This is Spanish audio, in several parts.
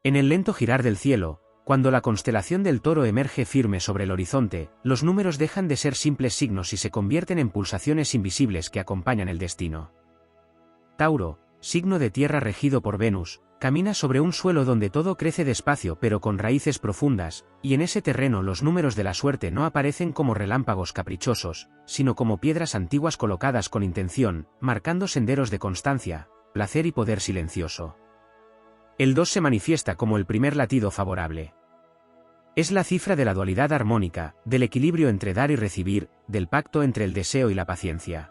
En el lento girar del cielo, cuando la constelación del Toro emerge firme sobre el horizonte, los números dejan de ser simples signos y se convierten en pulsaciones invisibles que acompañan el destino. Tauro, signo de tierra regido por Venus, camina sobre un suelo donde todo crece despacio pero con raíces profundas, y en ese terreno los números de la suerte no aparecen como relámpagos caprichosos, sino como piedras antiguas colocadas con intención, marcando senderos de constancia, placer y poder silencioso. El 2 se manifiesta como el primer latido favorable. Es la cifra de la dualidad armónica, del equilibrio entre dar y recibir, del pacto entre el deseo y la paciencia.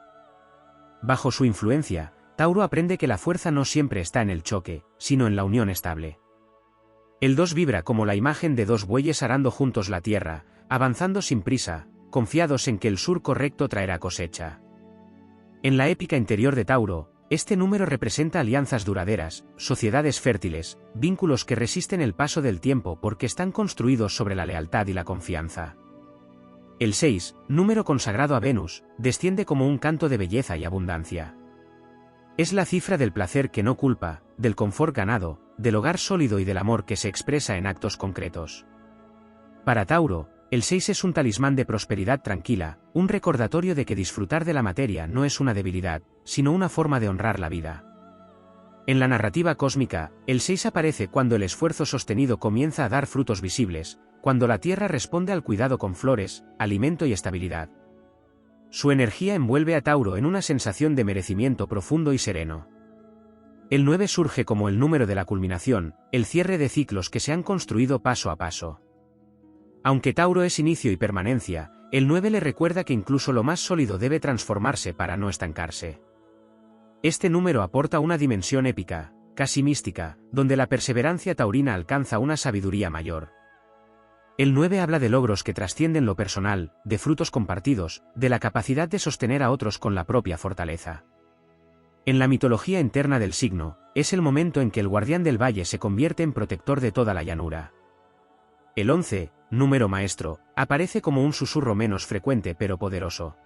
Bajo su influencia, Tauro aprende que la fuerza no siempre está en el choque, sino en la unión estable. El 2 vibra como la imagen de dos bueyes arando juntos la tierra, avanzando sin prisa, confiados en que el surco recto traerá cosecha. En la épica interior de Tauro, este número representa alianzas duraderas, sociedades fértiles, vínculos que resisten el paso del tiempo porque están construidos sobre la lealtad y la confianza. El 6, número consagrado a Venus, desciende como un canto de belleza y abundancia. Es la cifra del placer que no culpa, del confort ganado, del hogar sólido y del amor que se expresa en actos concretos. Para Tauro, el 6 es un talismán de prosperidad tranquila, un recordatorio de que disfrutar de la materia no es una debilidad, sino una forma de honrar la vida. En la narrativa cósmica, el 6 aparece cuando el esfuerzo sostenido comienza a dar frutos visibles, cuando la tierra responde al cuidado con flores, alimento y estabilidad. Su energía envuelve a Tauro en una sensación de merecimiento profundo y sereno. El 9 surge como el número de la culminación, el cierre de ciclos que se han construido paso a paso. Aunque Tauro es inicio y permanencia, el 9 le recuerda que incluso lo más sólido debe transformarse para no estancarse. Este número aporta una dimensión épica, casi mística, donde la perseverancia taurina alcanza una sabiduría mayor. El 9 habla de logros que trascienden lo personal, de frutos compartidos, de la capacidad de sostener a otros con la propia fortaleza. En la mitología interna del signo, es el momento en que el guardián del valle se convierte en protector de toda la llanura. El 11, número maestro, aparece como un susurro menos frecuente pero poderoso.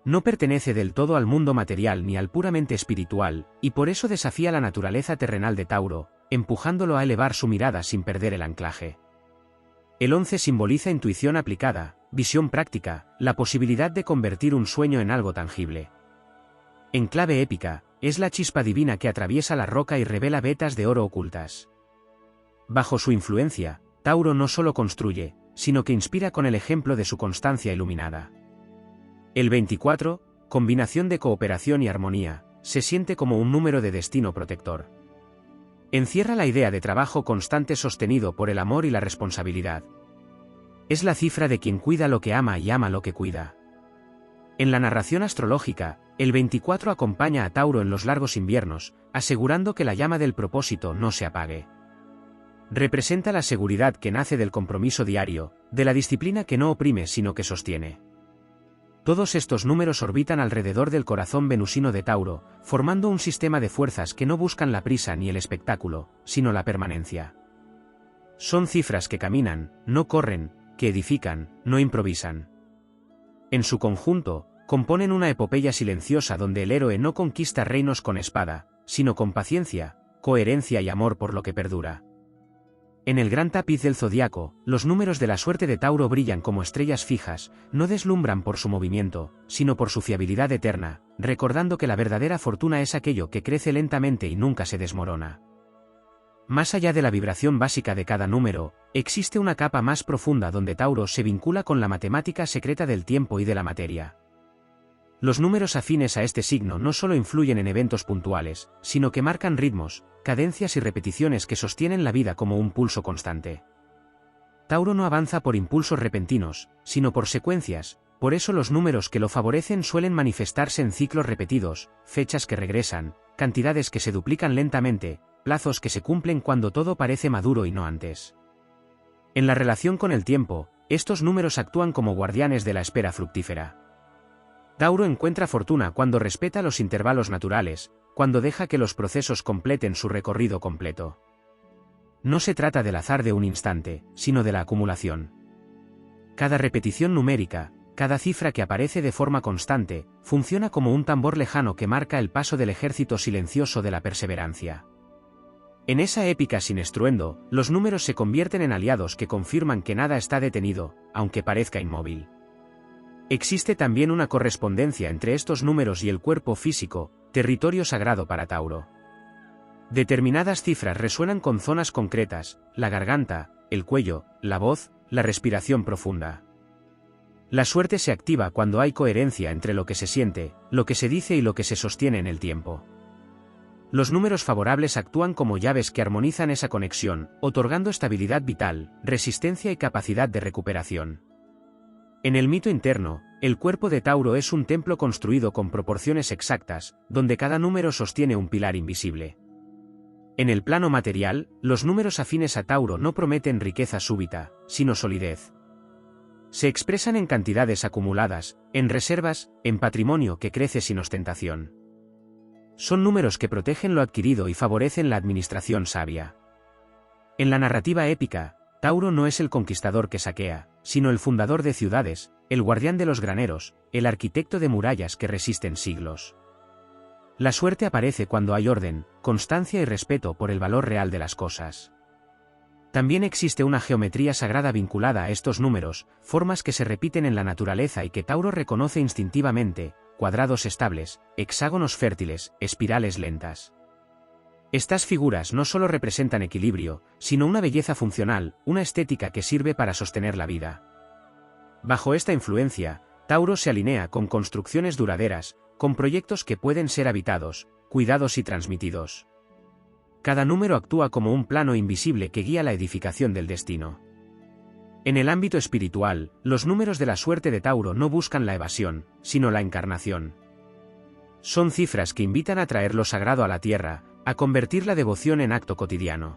No pertenece del todo al mundo material ni al puramente espiritual, y por eso desafía la naturaleza terrenal de Tauro, empujándolo a elevar su mirada sin perder el anclaje. El 11 simboliza intuición aplicada, visión práctica, la posibilidad de convertir un sueño en algo tangible. En clave épica, es la chispa divina que atraviesa la roca y revela vetas de oro ocultas. Bajo su influencia, Tauro no solo construye, sino que inspira con el ejemplo de su constancia iluminada. El 24, combinación de cooperación y armonía, se siente como un número de destino protector. Encierra la idea de trabajo constante sostenido por el amor y la responsabilidad. Es la cifra de quien cuida lo que ama y ama lo que cuida. En la narración astrológica, el 24 acompaña a Tauro en los largos inviernos, asegurando que la llama del propósito no se apague. Representa la seguridad que nace del compromiso diario, de la disciplina que no oprime sino que sostiene. Todos estos números orbitan alrededor del corazón venusino de Tauro, formando un sistema de fuerzas que no buscan la prisa ni el espectáculo, sino la permanencia. Son cifras que caminan, no corren, que edifican, no improvisan. En su conjunto, componen una epopeya silenciosa donde el héroe no conquista reinos con espada, sino con paciencia, coherencia y amor por lo que perdura. En el gran tapiz del zodiaco, los números de la suerte de Tauro brillan como estrellas fijas, no deslumbran por su movimiento, sino por su fiabilidad eterna, recordando que la verdadera fortuna es aquello que crece lentamente y nunca se desmorona. Más allá de la vibración básica de cada número, existe una capa más profunda donde Tauro se vincula con la matemática secreta del tiempo y de la materia. Los números afines a este signo no solo influyen en eventos puntuales, sino que marcan ritmos, cadencias y repeticiones que sostienen la vida como un pulso constante. Tauro no avanza por impulsos repentinos, sino por secuencias, por eso los números que lo favorecen suelen manifestarse en ciclos repetidos, fechas que regresan, cantidades que se duplican lentamente, plazos que se cumplen cuando todo parece maduro y no antes. En la relación con el tiempo, estos números actúan como guardianes de la espera fructífera. Tauro encuentra fortuna cuando respeta los intervalos naturales, cuando deja que los procesos completen su recorrido completo. No se trata del azar de un instante, sino de la acumulación. Cada repetición numérica, cada cifra que aparece de forma constante, funciona como un tambor lejano que marca el paso del ejército silencioso de la perseverancia. En esa épica sin estruendo, los números se convierten en aliados que confirman que nada está detenido, aunque parezca inmóvil. Existe también una correspondencia entre estos números y el cuerpo físico, territorio sagrado para Tauro. Determinadas cifras resuenan con zonas concretas, la garganta, el cuello, la voz, la respiración profunda. La suerte se activa cuando hay coherencia entre lo que se siente, lo que se dice y lo que se sostiene en el tiempo. Los números favorables actúan como llaves que armonizan esa conexión, otorgando estabilidad vital, resistencia y capacidad de recuperación. En el mito interno, el cuerpo de Tauro es un templo construido con proporciones exactas, donde cada número sostiene un pilar invisible. En el plano material, los números afines a Tauro no prometen riqueza súbita, sino solidez. Se expresan en cantidades acumuladas, en reservas, en patrimonio que crece sin ostentación. Son números que protegen lo adquirido y favorecen la administración sabia. En la narrativa épica, Tauro no es el conquistador que saquea, sino el fundador de ciudades, el guardián de los graneros, el arquitecto de murallas que resisten siglos. La suerte aparece cuando hay orden, constancia y respeto por el valor real de las cosas. También existe una geometría sagrada vinculada a estos números, formas que se repiten en la naturaleza y que Tauro reconoce instintivamente: cuadrados estables, hexágonos fértiles, espirales lentas. Estas figuras no solo representan equilibrio, sino una belleza funcional, una estética que sirve para sostener la vida. Bajo esta influencia, Tauro se alinea con construcciones duraderas, con proyectos que pueden ser habitados, cuidados y transmitidos. Cada número actúa como un plano invisible que guía la edificación del destino. En el ámbito espiritual, los números de la suerte de Tauro no buscan la evasión, sino la encarnación. Son cifras que invitan a traer lo sagrado a la tierra, a convertir la devoción en acto cotidiano.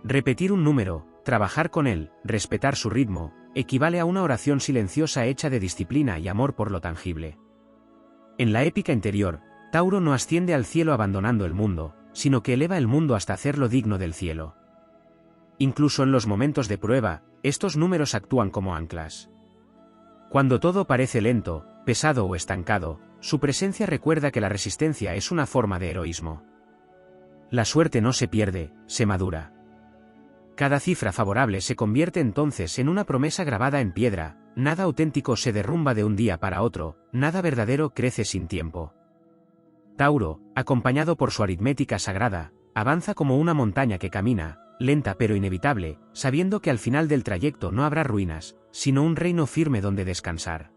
Repetir un número, trabajar con él, respetar su ritmo, equivale a una oración silenciosa hecha de disciplina y amor por lo tangible. En la épica interior, Tauro no asciende al cielo abandonando el mundo, sino que eleva el mundo hasta hacerlo digno del cielo. Incluso en los momentos de prueba, estos números actúan como anclas. Cuando todo parece lento, pesado o estancado, su presencia recuerda que la resistencia es una forma de heroísmo. La suerte no se pierde, se madura. Cada cifra favorable se convierte entonces en una promesa grabada en piedra: nada auténtico se derrumba de un día para otro, nada verdadero crece sin tiempo. Tauro, acompañado por su aritmética sagrada, avanza como una montaña que camina, lenta pero inevitable, sabiendo que al final del trayecto no habrá ruinas, sino un reino firme donde descansar.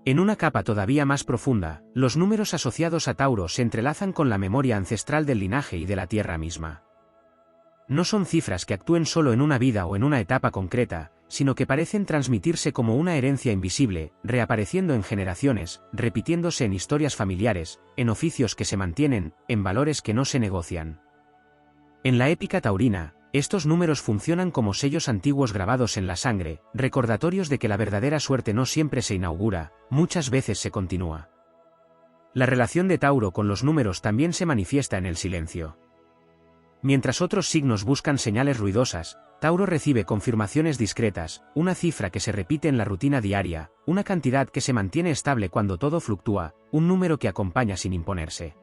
En una capa todavía más profunda, los números asociados a Tauro se entrelazan con la memoria ancestral del linaje y de la tierra misma. No son cifras que actúen solo en una vida o en una etapa concreta, sino que parecen transmitirse como una herencia invisible, reapareciendo en generaciones, repitiéndose en historias familiares, en oficios que se mantienen, en valores que no se negocian. En la épica taurina, estos números funcionan como sellos antiguos grabados en la sangre, recordatorios de que la verdadera suerte no siempre se inaugura, muchas veces se continúa. La relación de Tauro con los números también se manifiesta en el silencio. Mientras otros signos buscan señales ruidosas, Tauro recibe confirmaciones discretas, una cifra que se repite en la rutina diaria, una cantidad que se mantiene estable cuando todo fluctúa, un número que acompaña sin imponerse.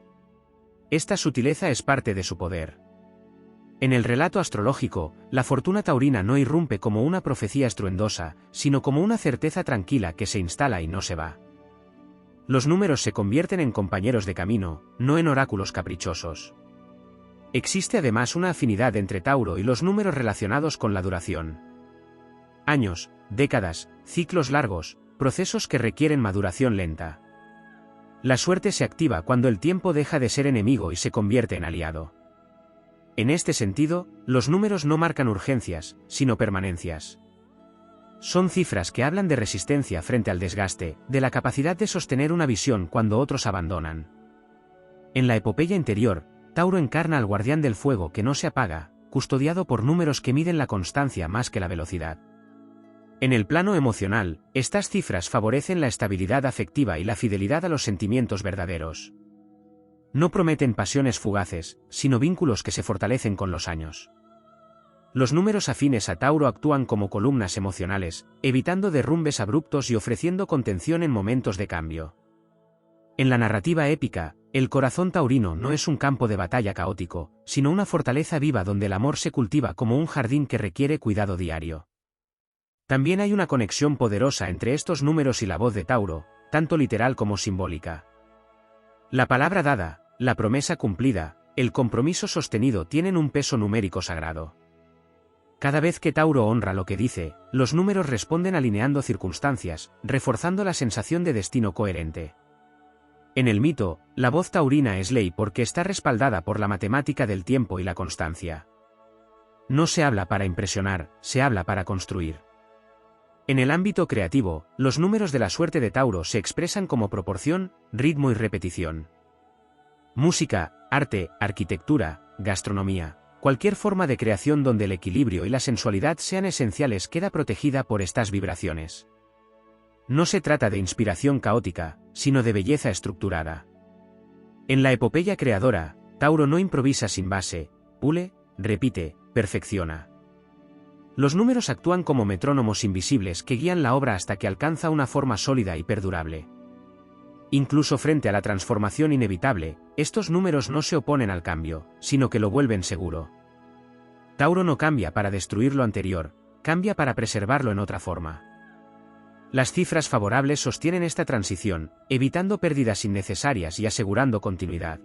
Esta sutileza es parte de su poder. En el relato astrológico, la fortuna taurina no irrumpe como una profecía estruendosa, sino como una certeza tranquila que se instala y no se va. Los números se convierten en compañeros de camino, no en oráculos caprichosos. Existe además una afinidad entre Tauro y los números relacionados con la duración. Años, décadas, ciclos largos, procesos que requieren maduración lenta. La suerte se activa cuando el tiempo deja de ser enemigo y se convierte en aliado. En este sentido, los números no marcan urgencias, sino permanencias. Son cifras que hablan de resistencia frente al desgaste, de la capacidad de sostener una visión cuando otros abandonan. En la epopeya interior, Tauro encarna al guardián del fuego que no se apaga, custodiado por números que miden la constancia más que la velocidad. En el plano emocional, estas cifras favorecen la estabilidad afectiva y la fidelidad a los sentimientos verdaderos. No prometen pasiones fugaces, sino vínculos que se fortalecen con los años. Los números afines a Tauro actúan como columnas emocionales, evitando derrumbes abruptos y ofreciendo contención en momentos de cambio. En la narrativa épica, El corazón taurino no es un campo de batalla caótico, sino una fortaleza viva donde el amor se cultiva como un jardín que requiere cuidado diario. También hay una conexión poderosa entre estos números y la voz de Tauro, tanto literal como simbólica. La palabra dada, la promesa cumplida, el compromiso sostenido tienen un peso numérico sagrado. Cada vez que Tauro honra lo que dice, los números responden alineando circunstancias, reforzando la sensación de destino coherente. En el mito, la voz taurina es ley porque está respaldada por la matemática del tiempo y la constancia. No se habla para impresionar, se habla para construir. En el ámbito creativo, los números de la suerte de Tauro se expresan como proporción, ritmo y repetición. Música, arte, arquitectura, gastronomía, cualquier forma de creación donde el equilibrio y la sensualidad sean esenciales queda protegida por estas vibraciones. No se trata de inspiración caótica, sino de belleza estructurada. En la epopeya creadora, Tauro no improvisa sin base, pule, repite, perfecciona. Los números actúan como metrónomos invisibles que guían la obra hasta que alcanza una forma sólida y perdurable. Incluso frente a la transformación inevitable, estos números no se oponen al cambio, sino que lo vuelven seguro. Tauro no cambia para destruir lo anterior, cambia para preservarlo en otra forma. Las cifras favorables sostienen esta transición, evitando pérdidas innecesarias y asegurando continuidad.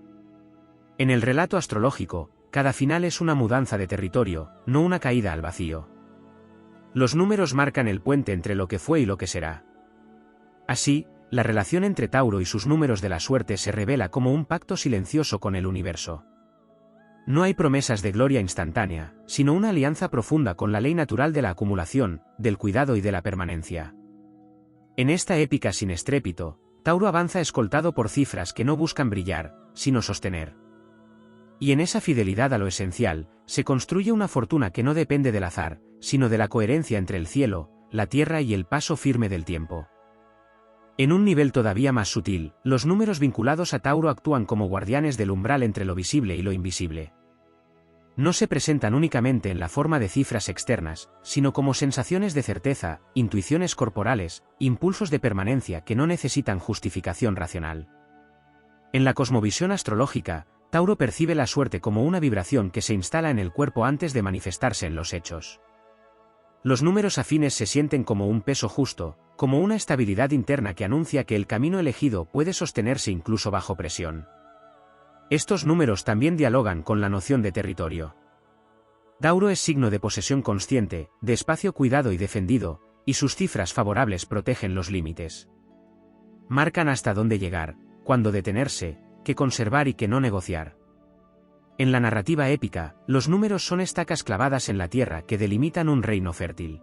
En el relato astrológico, cada final es una mudanza de territorio, no una caída al vacío. Los números marcan el puente entre lo que fue y lo que será. Así, la relación entre Tauro y sus números de la suerte se revela como un pacto silencioso con el universo. No hay promesas de gloria instantánea, sino una alianza profunda con la ley natural de la acumulación, del cuidado y de la permanencia. En esta épica sin estrépito, Tauro avanza escoltado por cifras que no buscan brillar, sino sostener. Y en esa fidelidad a lo esencial, se construye una fortuna que no depende del azar, sino de la coherencia entre el cielo, la tierra y el paso firme del tiempo. En un nivel todavía más sutil, los números vinculados a Tauro actúan como guardianes del umbral entre lo visible y lo invisible. No se presentan únicamente en la forma de cifras externas, sino como sensaciones de certeza, intuiciones corporales, impulsos de permanencia que no necesitan justificación racional. En la cosmovisión astrológica, Tauro percibe la suerte como una vibración que se instala en el cuerpo antes de manifestarse en los hechos. Los números afines se sienten como un peso justo, como una estabilidad interna que anuncia que el camino elegido puede sostenerse incluso bajo presión. Estos números también dialogan con la noción de territorio. Tauro es signo de posesión consciente, de espacio cuidado y defendido, y sus cifras favorables protegen los límites. Marcan hasta dónde llegar, cuándo detenerse, qué conservar y qué no negociar. En la narrativa épica, los números son estacas clavadas en la tierra que delimitan un reino fértil.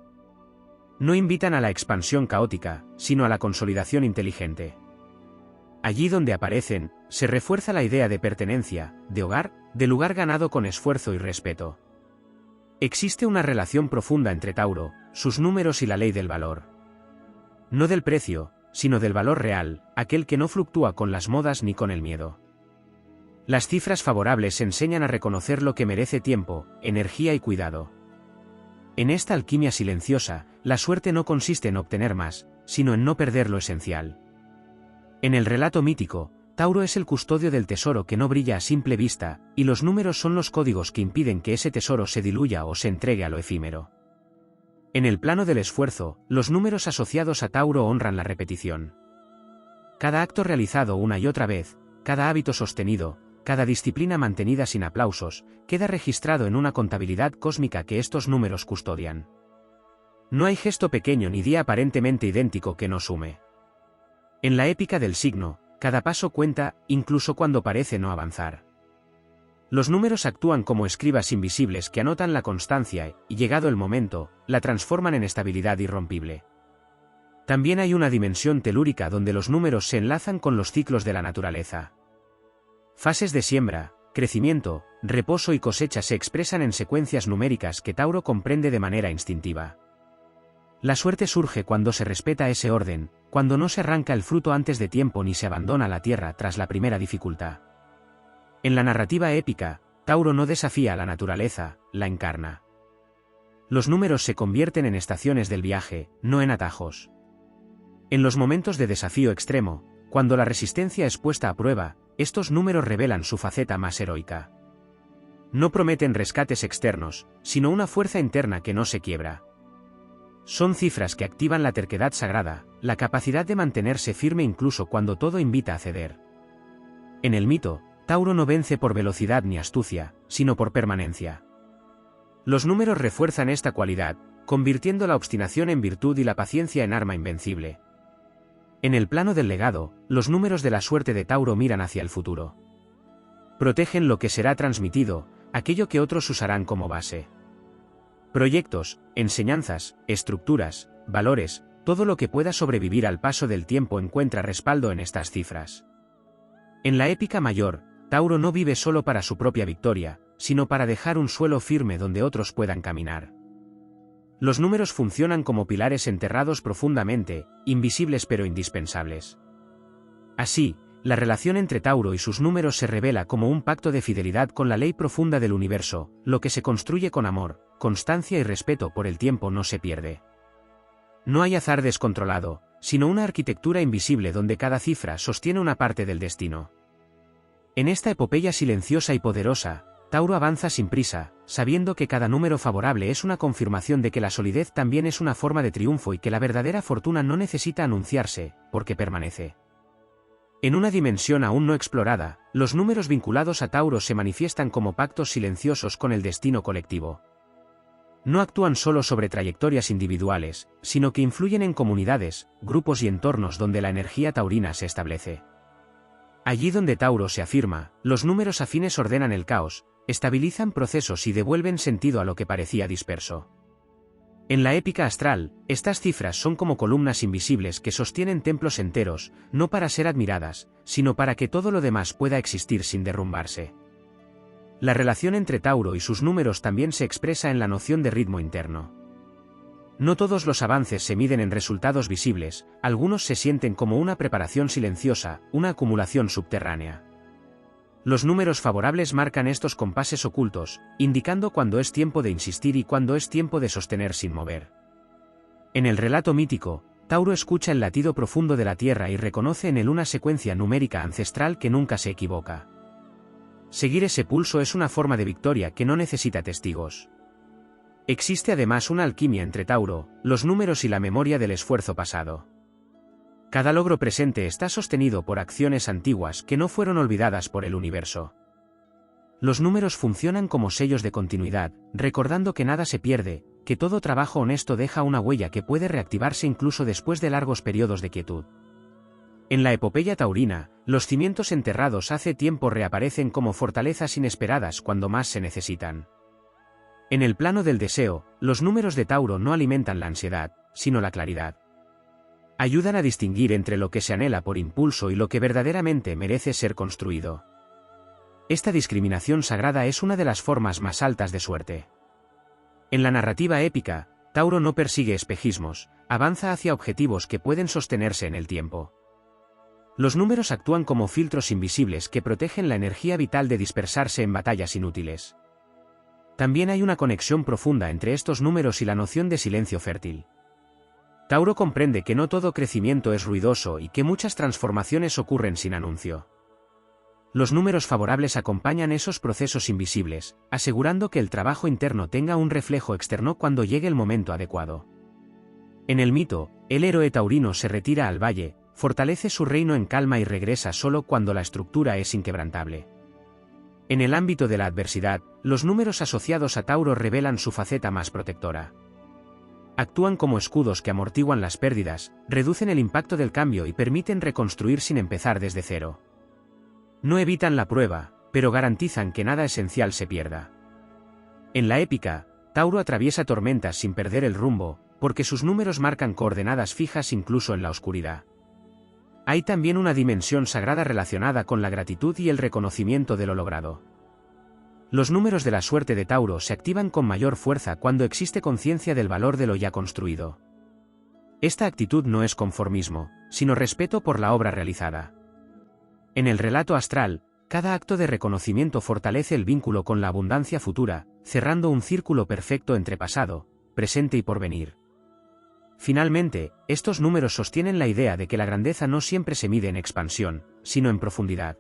No invitan a la expansión caótica, sino a la consolidación inteligente. Allí donde aparecen, se refuerza la idea de pertenencia, de hogar, de lugar ganado con esfuerzo y respeto. Existe una relación profunda entre Tauro, sus números y la ley del valor. No del precio, sino del valor real, aquel que no fluctúa con las modas ni con el miedo. Las cifras favorables enseñan a reconocer lo que merece tiempo, energía y cuidado. En esta alquimia silenciosa, la suerte no consiste en obtener más, sino en no perder lo esencial. En el relato mítico, Tauro es el custodio del tesoro que no brilla a simple vista, y los números son los códigos que impiden que ese tesoro se diluya o se entregue a lo efímero. En el plano del esfuerzo, los números asociados a Tauro honran la repetición. Cada acto realizado una y otra vez, cada hábito sostenido, cada disciplina mantenida sin aplausos, queda registrado en una contabilidad cósmica que estos números custodian. No hay gesto pequeño ni día aparentemente idéntico que no sume. En la épica del signo, cada paso cuenta, incluso cuando parece no avanzar. Los números actúan como escribas invisibles que anotan la constancia y, llegado el momento, la transforman en estabilidad irrompible. También hay una dimensión telúrica donde los números se enlazan con los ciclos de la naturaleza. Fases de siembra, crecimiento, reposo y cosecha se expresan en secuencias numéricas que Tauro comprende de manera instintiva. La suerte surge cuando se respeta ese orden, cuando no se arranca el fruto antes de tiempo ni se abandona la tierra tras la primera dificultad. En la narrativa épica, Tauro no desafía a la naturaleza, la encarna. Los números se convierten en estaciones del viaje, no en atajos. En los momentos de desafío extremo, cuando la resistencia es puesta a prueba, estos números revelan su faceta más heroica. No prometen rescates externos, sino una fuerza interna que no se quiebra. Son cifras que activan la terquedad sagrada, la capacidad de mantenerse firme incluso cuando todo invita a ceder. En el mito, Tauro no vence por velocidad ni astucia, sino por permanencia. Los números refuerzan esta cualidad, convirtiendo la obstinación en virtud y la paciencia en arma invencible. En el plano del legado, los números de la suerte de Tauro miran hacia el futuro. Protegen lo que será transmitido, aquello que otros usarán como base. Proyectos, enseñanzas, estructuras, valores, todo lo que pueda sobrevivir al paso del tiempo encuentra respaldo en estas cifras. En la épica mayor, Tauro no vive solo para su propia victoria, sino para dejar un suelo firme donde otros puedan caminar. Los números funcionan como pilares enterrados profundamente, invisibles pero indispensables. Así, la relación entre Tauro y sus números se revela como un pacto de fidelidad con la ley profunda del universo, lo que se construye con amor, constancia y respeto por el tiempo no se pierde. No hay azar descontrolado, sino una arquitectura invisible donde cada cifra sostiene una parte del destino. En esta epopeya silenciosa y poderosa, Tauro avanza sin prisa, sabiendo que cada número favorable es una confirmación de que la solidez también es una forma de triunfo y que la verdadera fortuna no necesita anunciarse, porque permanece. En una dimensión aún no explorada, los números vinculados a Tauro se manifiestan como pactos silenciosos con el destino colectivo. No actúan solo sobre trayectorias individuales, sino que influyen en comunidades, grupos y entornos donde la energía taurina se establece. Allí donde Tauro se afirma, los números afines ordenan el caos, estabilizan procesos y devuelven sentido a lo que parecía disperso. En la épica astral, estas cifras son como columnas invisibles que sostienen templos enteros, no para ser admiradas, sino para que todo lo demás pueda existir sin derrumbarse. La relación entre Tauro y sus números también se expresa en la noción de ritmo interno. No todos los avances se miden en resultados visibles, algunos se sienten como una preparación silenciosa, una acumulación subterránea. Los números favorables marcan estos compases ocultos, indicando cuándo es tiempo de insistir y cuándo es tiempo de sostener sin mover. En el relato mítico, Tauro escucha el latido profundo de la tierra y reconoce en él una secuencia numérica ancestral que nunca se equivoca. Seguir ese pulso es una forma de victoria que no necesita testigos. Existe además una alquimia entre Tauro, los números y la memoria del esfuerzo pasado. Cada logro presente está sostenido por acciones antiguas que no fueron olvidadas por el universo. Los números funcionan como sellos de continuidad, recordando que nada se pierde, que todo trabajo honesto deja una huella que puede reactivarse incluso después de largos periodos de quietud. En la epopeya taurina, los cimientos enterrados hace tiempo reaparecen como fortalezas inesperadas cuando más se necesitan. En el plano del deseo, los números de Tauro no alimentan la ansiedad, sino la claridad. Ayudan a distinguir entre lo que se anhela por impulso y lo que verdaderamente merece ser construido. Esta discriminación sagrada es una de las formas más altas de suerte. En la narrativa épica, Tauro no persigue espejismos, avanza hacia objetivos que pueden sostenerse en el tiempo. Los números actúan como filtros invisibles que protegen la energía vital de dispersarse en batallas inútiles. También hay una conexión profunda entre estos números y la noción de silencio fértil. Tauro comprende que no todo crecimiento es ruidoso y que muchas transformaciones ocurren sin anuncio. Los números favorables acompañan esos procesos invisibles, asegurando que el trabajo interno tenga un reflejo externo cuando llegue el momento adecuado. En el mito, el héroe taurino se retira al valle, fortalece su reino en calma y regresa solo cuando la estructura es inquebrantable. En el ámbito de la adversidad, los números asociados a Tauro revelan su faceta más protectora. Actúan como escudos que amortiguan las pérdidas, reducen el impacto del cambio y permiten reconstruir sin empezar desde cero. No evitan la prueba, pero garantizan que nada esencial se pierda. En la épica, Tauro atraviesa tormentas sin perder el rumbo, porque sus números marcan coordenadas fijas incluso en la oscuridad. Hay también una dimensión sagrada relacionada con la gratitud y el reconocimiento de lo logrado. Los números de la suerte de Tauro se activan con mayor fuerza cuando existe conciencia del valor de lo ya construido. Esta actitud no es conformismo, sino respeto por la obra realizada. En el relato astral, cada acto de reconocimiento fortalece el vínculo con la abundancia futura, cerrando un círculo perfecto entre pasado, presente y porvenir. Finalmente, estos números sostienen la idea de que la grandeza no siempre se mide en expansión, sino en profundidad.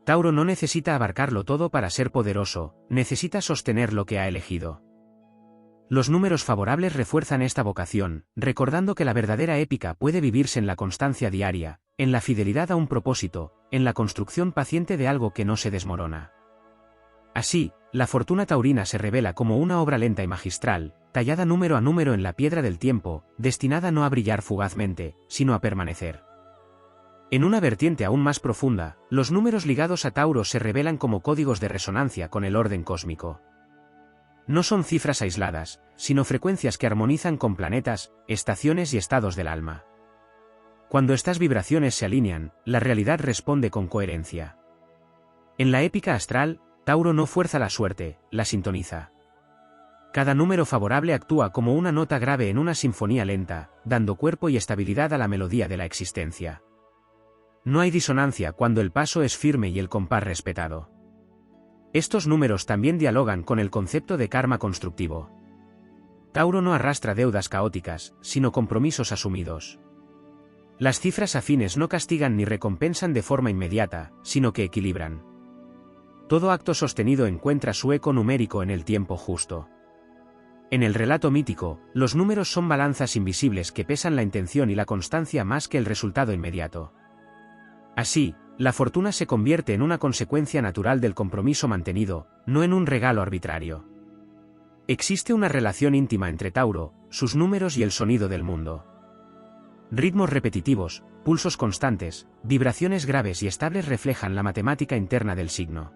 Tauro no necesita abarcarlo todo para ser poderoso, necesita sostener lo que ha elegido. Los números favorables refuerzan esta vocación, recordando que la verdadera épica puede vivirse en la constancia diaria, en la fidelidad a un propósito, en la construcción paciente de algo que no se desmorona. Así, la fortuna taurina se revela como una obra lenta y magistral, tallada número a número en la piedra del tiempo, destinada no a brillar fugazmente, sino a permanecer. En una vertiente aún más profunda, los números ligados a Tauro se revelan como códigos de resonancia con el orden cósmico. No son cifras aisladas, sino frecuencias que armonizan con planetas, estaciones y estados del alma. Cuando estas vibraciones se alinean, la realidad responde con coherencia. En la épica astral, Tauro no fuerza la suerte, la sintoniza. Cada número favorable actúa como una nota grave en una sinfonía lenta, dando cuerpo y estabilidad a la melodía de la existencia. No hay disonancia cuando el paso es firme y el compás respetado. Estos números también dialogan con el concepto de karma constructivo. Tauro no arrastra deudas caóticas, sino compromisos asumidos. Las cifras afines no castigan ni recompensan de forma inmediata, sino que equilibran. Todo acto sostenido encuentra su eco numérico en el tiempo justo. En el relato mítico, los números son balanzas invisibles que pesan la intención y la constancia más que el resultado inmediato. Así, la fortuna se convierte en una consecuencia natural del compromiso mantenido, no en un regalo arbitrario. Existe una relación íntima entre Tauro, sus números y el sonido del mundo. Ritmos repetitivos, pulsos constantes, vibraciones graves y estables reflejan la matemática interna del signo.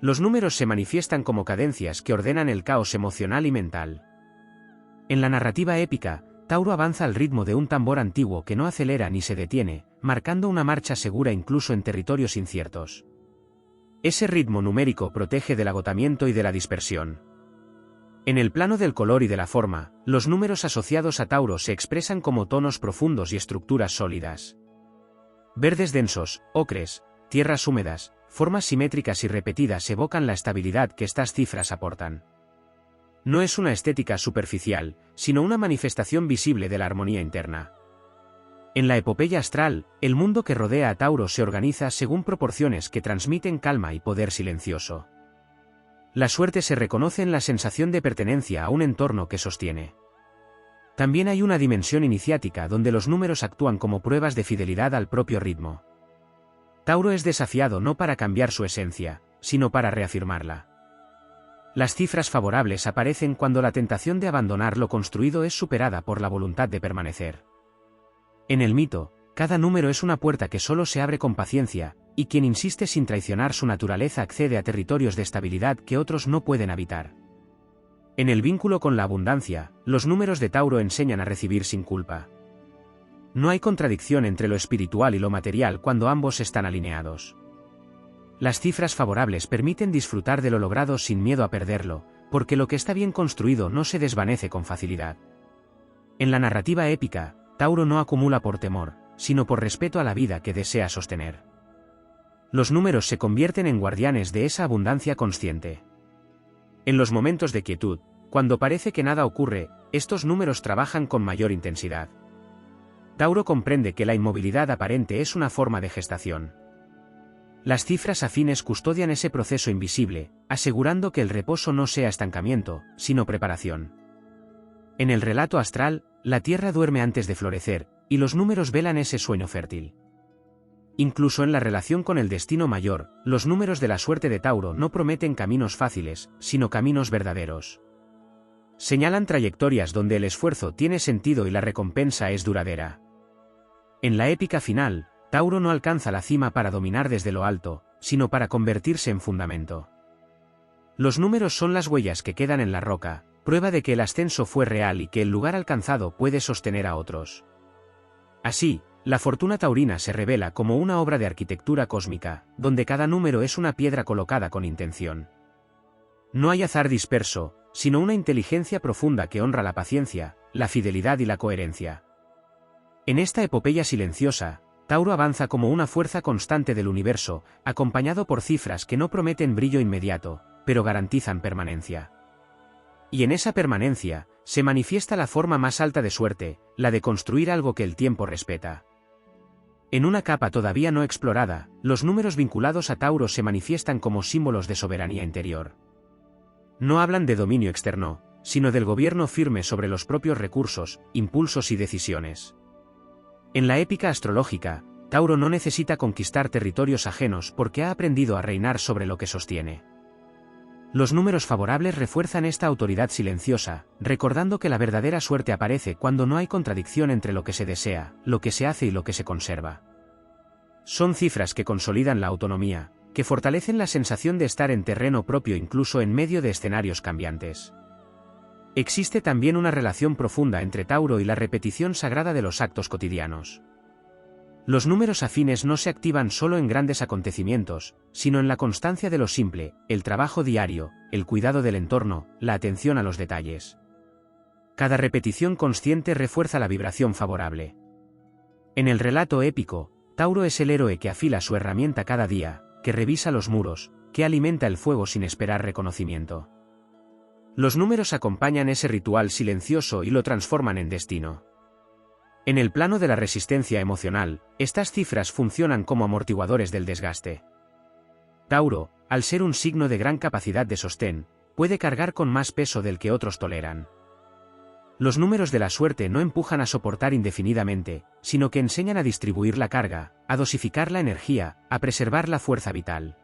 Los números se manifiestan como cadencias que ordenan el caos emocional y mental. En la narrativa épica, Tauro avanza al ritmo de un tambor antiguo que no acelera ni se detiene, marcando una marcha segura incluso en territorios inciertos. Ese ritmo numérico protege del agotamiento y de la dispersión. En el plano del color y de la forma, los números asociados a Tauro se expresan como tonos profundos y estructuras sólidas. Verdes densos, ocres, tierras húmedas, formas simétricas y repetidas evocan la estabilidad que estas cifras aportan. No es una estética superficial, sino una manifestación visible de la armonía interna. En la epopeya astral, el mundo que rodea a Tauro se organiza según proporciones que transmiten calma y poder silencioso. La suerte se reconoce en la sensación de pertenencia a un entorno que sostiene. También hay una dimensión iniciática donde los números actúan como pruebas de fidelidad al propio ritmo. Tauro es desafiado no para cambiar su esencia, sino para reafirmarla. Las cifras favorables aparecen cuando la tentación de abandonar lo construido es superada por la voluntad de permanecer. En el mito, cada número es una puerta que solo se abre con paciencia, y quien insiste sin traicionar su naturaleza accede a territorios de estabilidad que otros no pueden habitar. En el vínculo con la abundancia, los números de Tauro enseñan a recibir sin culpa. No hay contradicción entre lo espiritual y lo material cuando ambos están alineados. Las cifras favorables permiten disfrutar de lo logrado sin miedo a perderlo, porque lo que está bien construido no se desvanece con facilidad. En la narrativa épica, Tauro no acumula por temor, sino por respeto a la vida que desea sostener. Los números se convierten en guardianes de esa abundancia consciente. En los momentos de quietud, cuando parece que nada ocurre, estos números trabajan con mayor intensidad. Tauro comprende que la inmovilidad aparente es una forma de gestación. Las cifras afines custodian ese proceso invisible, asegurando que el reposo no sea estancamiento, sino preparación. En el relato astral, la Tierra duerme antes de florecer, y los números velan ese sueño fértil. Incluso en la relación con el destino mayor, los números de la suerte de Tauro no prometen caminos fáciles, sino caminos verdaderos. Señalan trayectorias donde el esfuerzo tiene sentido y la recompensa es duradera. En la épica final, Tauro no alcanza la cima para dominar desde lo alto, sino para convertirse en fundamento. Los números son las huellas que quedan en la roca, prueba de que el ascenso fue real y que el lugar alcanzado puede sostener a otros. Así, la fortuna taurina se revela como una obra de arquitectura cósmica, donde cada número es una piedra colocada con intención. No hay azar disperso, sino una inteligencia profunda que honra la paciencia, la fidelidad y la coherencia. En esta epopeya silenciosa, Tauro avanza como una fuerza constante del universo, acompañado por cifras que no prometen brillo inmediato, pero garantizan permanencia. Y en esa permanencia, se manifiesta la forma más alta de suerte, la de construir algo que el tiempo respeta. En una capa todavía no explorada, los números vinculados a Tauro se manifiestan como símbolos de soberanía interior. No hablan de dominio externo, sino del gobierno firme sobre los propios recursos, impulsos y decisiones. En la épica astrológica, Tauro no necesita conquistar territorios ajenos porque ha aprendido a reinar sobre lo que sostiene. Los números favorables refuerzan esta autoridad silenciosa, recordando que la verdadera suerte aparece cuando no hay contradicción entre lo que se desea, lo que se hace y lo que se conserva. Son cifras que consolidan la autonomía, que fortalecen la sensación de estar en terreno propio incluso en medio de escenarios cambiantes. Existe también una relación profunda entre Tauro y la repetición sagrada de los actos cotidianos. Los números afines no se activan solo en grandes acontecimientos, sino en la constancia de lo simple, el trabajo diario, el cuidado del entorno, la atención a los detalles. Cada repetición consciente refuerza la vibración favorable. En el relato épico, Tauro es el héroe que afila su herramienta cada día, que revisa los muros, que alimenta el fuego sin esperar reconocimiento. Los números acompañan ese ritual silencioso y lo transforman en destino. En el plano de la resistencia emocional, estas cifras funcionan como amortiguadores del desgaste. Tauro, al ser un signo de gran capacidad de sostén, puede cargar con más peso del que otros toleran. Los números de la suerte no empujan a soportar indefinidamente, sino que enseñan a distribuir la carga, a dosificar la energía, a preservar la fuerza vital.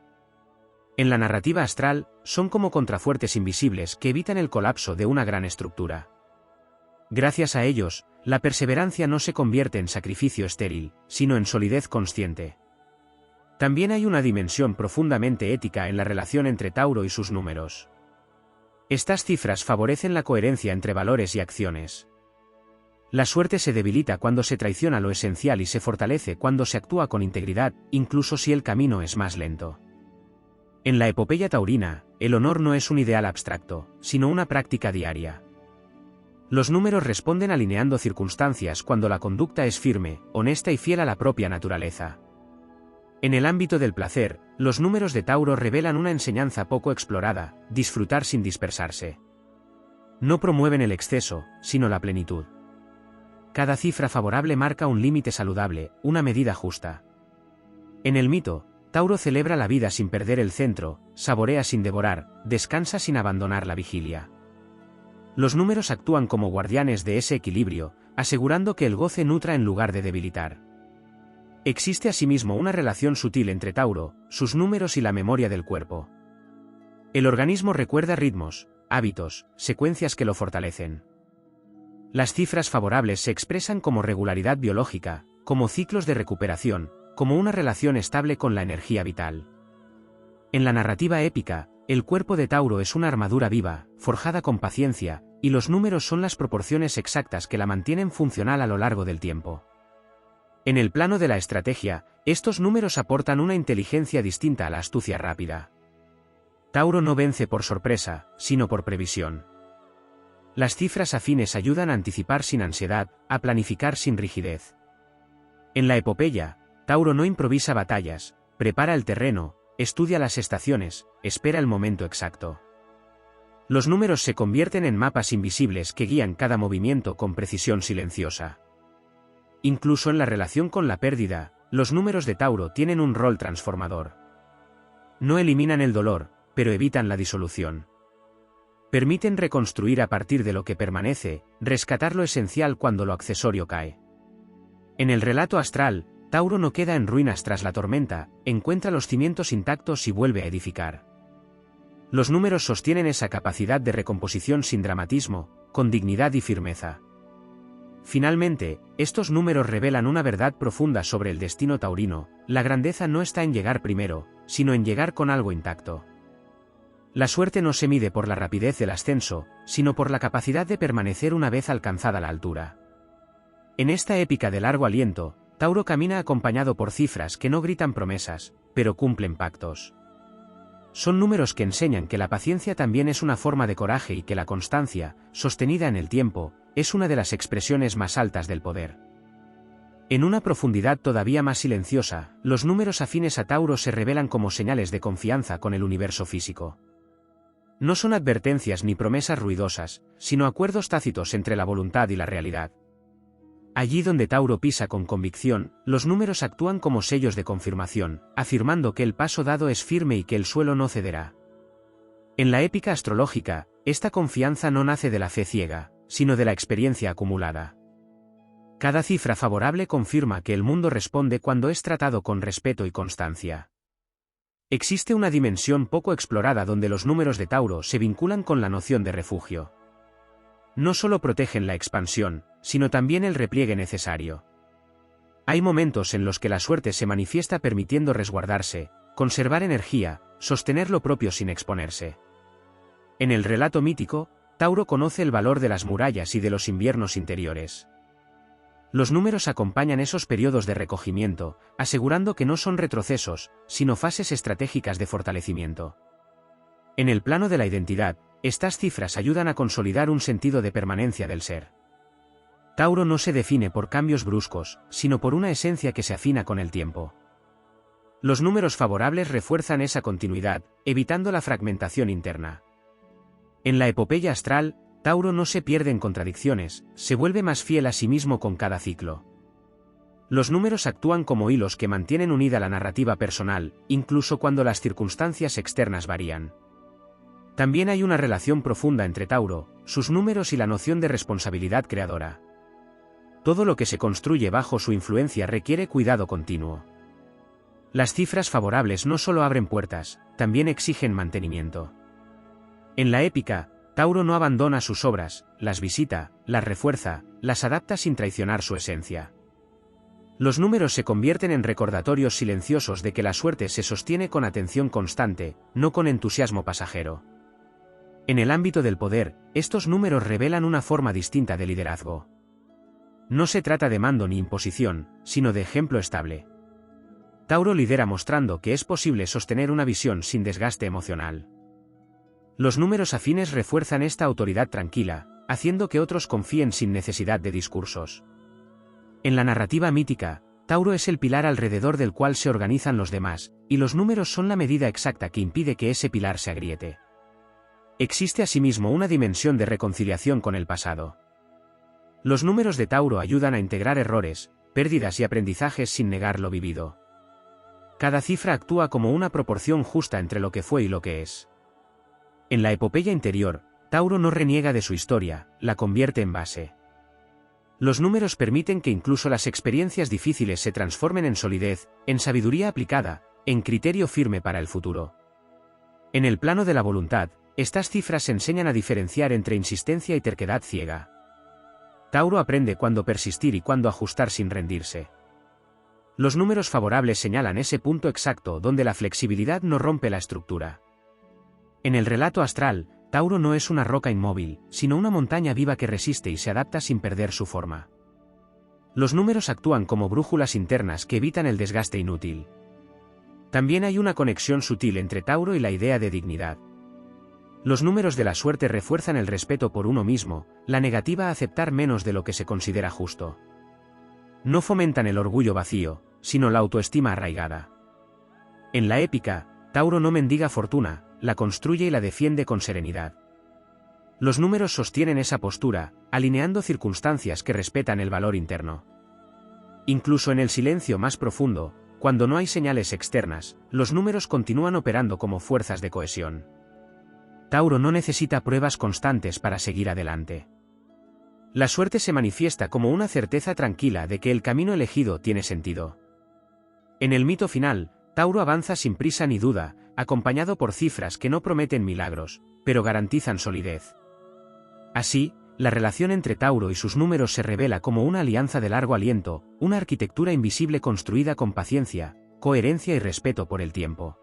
En la narrativa astral, son como contrafuertes invisibles que evitan el colapso de una gran estructura. Gracias a ellos, la perseverancia no se convierte en sacrificio estéril, sino en solidez consciente. También hay una dimensión profundamente ética en la relación entre Tauro y sus números. Estas cifras favorecen la coherencia entre valores y acciones. La suerte se debilita cuando se traiciona lo esencial y se fortalece cuando se actúa con integridad, incluso si el camino es más lento. En la epopeya taurina, el honor no es un ideal abstracto, sino una práctica diaria. Los números responden alineando circunstancias cuando la conducta es firme, honesta y fiel a la propia naturaleza. En el ámbito del placer, los números de Tauro revelan una enseñanza poco explorada: disfrutar sin dispersarse. No promueven el exceso, sino la plenitud. Cada cifra favorable marca un límite saludable, una medida justa. En el mito, Tauro celebra la vida sin perder el centro, saborea sin devorar, descansa sin abandonar la vigilia. Los números actúan como guardianes de ese equilibrio, asegurando que el goce nutra en lugar de debilitar. Existe asimismo una relación sutil entre Tauro, sus números y la memoria del cuerpo. El organismo recuerda ritmos, hábitos, secuencias que lo fortalecen. Las cifras favorables se expresan como regularidad biológica, como ciclos de recuperación, como una relación estable con la energía vital. En la narrativa épica, el cuerpo de Tauro es una armadura viva, forjada con paciencia, y los números son las proporciones exactas que la mantienen funcional a lo largo del tiempo. En el plano de la estrategia, estos números aportan una inteligencia distinta a la astucia rápida. Tauro no vence por sorpresa, sino por previsión. Las cifras afines ayudan a anticipar sin ansiedad, a planificar sin rigidez. En la epopeya, Tauro no improvisa batallas, prepara el terreno, estudia las estaciones, espera el momento exacto. Los números se convierten en mapas invisibles que guían cada movimiento con precisión silenciosa. Incluso en la relación con la pérdida, los números de Tauro tienen un rol transformador. No eliminan el dolor, pero evitan la disolución. Permiten reconstruir a partir de lo que permanece, rescatar lo esencial cuando lo accesorio cae. En el relato astral, Tauro no queda en ruinas tras la tormenta, encuentra los cimientos intactos y vuelve a edificar. Los números sostienen esa capacidad de recomposición sin dramatismo, con dignidad y firmeza. Finalmente, estos números revelan una verdad profunda sobre el destino taurino: la grandeza no está en llegar primero, sino en llegar con algo intacto. La suerte no se mide por la rapidez del ascenso, sino por la capacidad de permanecer una vez alcanzada la altura. En esta épica de largo aliento, Tauro camina acompañado por cifras que no gritan promesas, pero cumplen pactos. Son números que enseñan que la paciencia también es una forma de coraje y que la constancia, sostenida en el tiempo, es una de las expresiones más altas del poder. En una profundidad todavía más silenciosa, los números afines a Tauro se revelan como señales de confianza con el universo físico. No son advertencias ni promesas ruidosas, sino acuerdos tácitos entre la voluntad y la realidad. Allí donde Tauro pisa con convicción, los números actúan como sellos de confirmación, afirmando que el paso dado es firme y que el suelo no cederá. En la épica astrológica, esta confianza no nace de la fe ciega, sino de la experiencia acumulada. Cada cifra favorable confirma que el mundo responde cuando es tratado con respeto y constancia. Existe una dimensión poco explorada donde los números de Tauro se vinculan con la noción de refugio. No solo protegen la expansión, sino también el repliegue necesario. Hay momentos en los que la suerte se manifiesta permitiendo resguardarse, conservar energía, sostener lo propio sin exponerse. En el relato mítico, Tauro conoce el valor de las murallas y de los inviernos interiores. Los números acompañan esos periodos de recogimiento, asegurando que no son retrocesos, sino fases estratégicas de fortalecimiento. En el plano de la identidad, estas cifras ayudan a consolidar un sentido de permanencia del ser. Tauro no se define por cambios bruscos, sino por una esencia que se afina con el tiempo. Los números favorables refuerzan esa continuidad, evitando la fragmentación interna. En la epopeya astral, Tauro no se pierde en contradicciones, se vuelve más fiel a sí mismo con cada ciclo. Los números actúan como hilos que mantienen unida la narrativa personal, incluso cuando las circunstancias externas varían. También hay una relación profunda entre Tauro, sus números y la noción de responsabilidad creadora. Todo lo que se construye bajo su influencia requiere cuidado continuo. Las cifras favorables no solo abren puertas, también exigen mantenimiento. En la épica, Tauro no abandona sus obras, las visita, las refuerza, las adapta sin traicionar su esencia. Los números se convierten en recordatorios silenciosos de que la suerte se sostiene con atención constante, no con entusiasmo pasajero. En el ámbito del poder, estos números revelan una forma distinta de liderazgo. No se trata de mando ni imposición, sino de ejemplo estable. Tauro lidera mostrando que es posible sostener una visión sin desgaste emocional. Los números afines refuerzan esta autoridad tranquila, haciendo que otros confíen sin necesidad de discursos. En la narrativa mítica, Tauro es el pilar alrededor del cual se organizan los demás, y los números son la medida exacta que impide que ese pilar se agriete. Existe asimismo una dimensión de reconciliación con el pasado. Los números de Tauro ayudan a integrar errores, pérdidas y aprendizajes sin negar lo vivido. Cada cifra actúa como una proporción justa entre lo que fue y lo que es. En la epopeya interior, Tauro no reniega de su historia, la convierte en base. Los números permiten que incluso las experiencias difíciles se transformen en solidez, en sabiduría aplicada, en criterio firme para el futuro. En el plano de la voluntad, estas cifras enseñan a diferenciar entre insistencia y terquedad ciega. Tauro aprende cuándo persistir y cuándo ajustar sin rendirse. Los números favorables señalan ese punto exacto donde la flexibilidad no rompe la estructura. En el relato astral, Tauro no es una roca inmóvil, sino una montaña viva que resiste y se adapta sin perder su forma. Los números actúan como brújulas internas que evitan el desgaste inútil. También hay una conexión sutil entre Tauro y la idea de dignidad. Los números de la suerte refuerzan el respeto por uno mismo, la negativa a aceptar menos de lo que se considera justo. No fomentan el orgullo vacío, sino la autoestima arraigada. En la épica, Tauro no mendiga fortuna, la construye y la defiende con serenidad. Los números sostienen esa postura, alineando circunstancias que respetan el valor interno. Incluso en el silencio más profundo, cuando no hay señales externas, los números continúan operando como fuerzas de cohesión. Tauro no necesita pruebas constantes para seguir adelante. La suerte se manifiesta como una certeza tranquila de que el camino elegido tiene sentido. En el mito final, Tauro avanza sin prisa ni duda, acompañado por cifras que no prometen milagros, pero garantizan solidez. Así, la relación entre Tauro y sus números se revela como una alianza de largo aliento, una arquitectura invisible construida con paciencia, coherencia y respeto por el tiempo.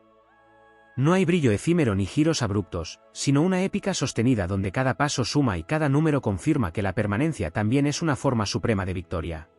No hay brillo efímero ni giros abruptos, sino una épica sostenida donde cada paso suma y cada número confirma que la permanencia también es una forma suprema de victoria.